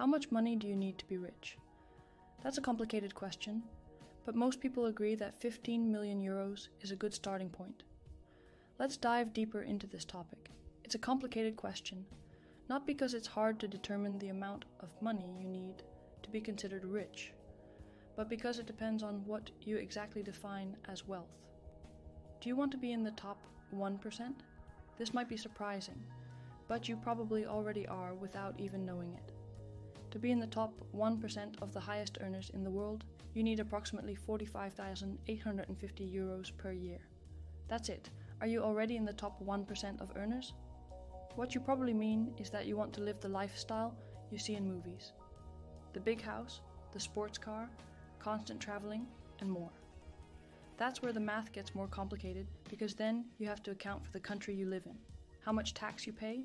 How much money do you need to be rich? That's a complicated question, but most people agree that 15 million euros is a good starting point. Let's dive deeper into this topic. It's a complicated question, not because it's hard to determine the amount of money you need to be considered rich, but because it depends on what you exactly define as wealth. Do you want to be in the top 1%? This might be surprising, but you probably already are without even knowing it. To be in the top 1% of the highest earners in the world, you need approximately 45,850 euros per year. That's it. Are you already in the top 1% of earners? What you probably mean is that you want to live the lifestyle you see in movies. The big house, the sports car, constant traveling, and more. That's where the math gets more complicated, because then you have to account for the country you live in, how much tax you pay,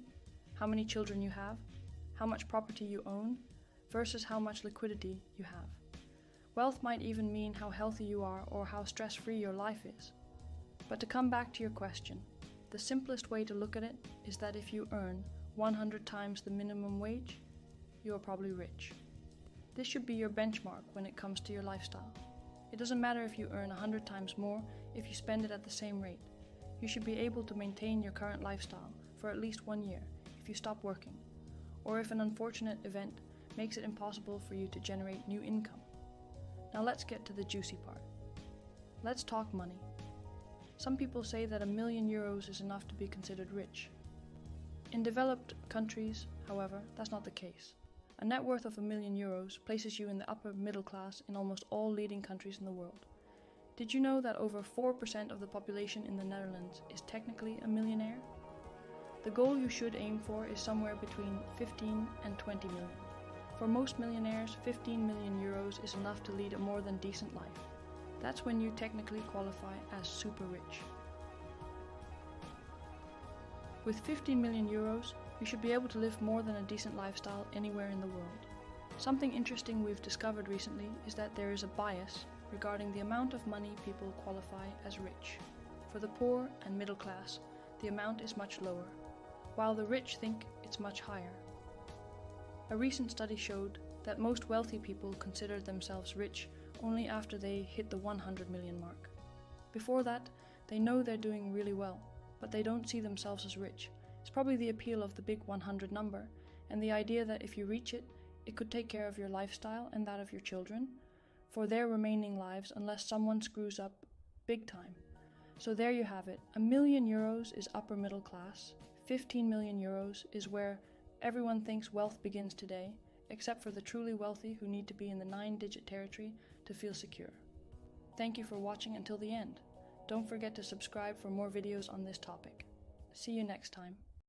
how many children you have, how much property you own, versus how much liquidity you have. Wealth might even mean how healthy you are or how stress-free your life is. But to come back to your question, the simplest way to look at it is that if you earn 100 times the minimum wage, you are probably rich. This should be your benchmark when it comes to your lifestyle. It doesn't matter if you earn 100 times more if you spend it at the same rate. You should be able to maintain your current lifestyle for at least 1 year if you stop working, or if an unfortunate event makes it impossible for you to generate new income. Now let's get to the juicy part. Let's talk money. Some people say that 1 million euros is enough to be considered rich. In developed countries, however, that's not the case. A net worth of 1 million euros places you in the upper middle class in almost all leading countries in the world. Did you know that over 4% of the population in the Netherlands is technically a millionaire? The goal you should aim for is somewhere between 15 and 20 million. For most millionaires, 15 million euros is enough to lead a more than decent life. That's when you technically qualify as super rich. With 15 million euros, you should be able to live more than a decent lifestyle anywhere in the world. Something interesting we've discovered recently is that there is a bias regarding the amount of money people qualify as rich. For the poor and middle class, the amount is much lower, while the rich think it's much higher. A recent study showed that most wealthy people consider themselves rich only after they hit the 100 million mark. Before that, they know they're doing really well, but they don't see themselves as rich. It's probably the appeal of the big 100 number, and the idea that if you reach it, it could take care of your lifestyle and that of your children for their remaining lives unless someone screws up big time. So there you have it. 1 million euros is upper middle class. 15 million euros is where everyone thinks wealth begins today, except for the truly wealthy who need to be in the 9-digit territory to feel secure. Thank you for watching until the end. Don't forget to subscribe for more videos on this topic. See you next time.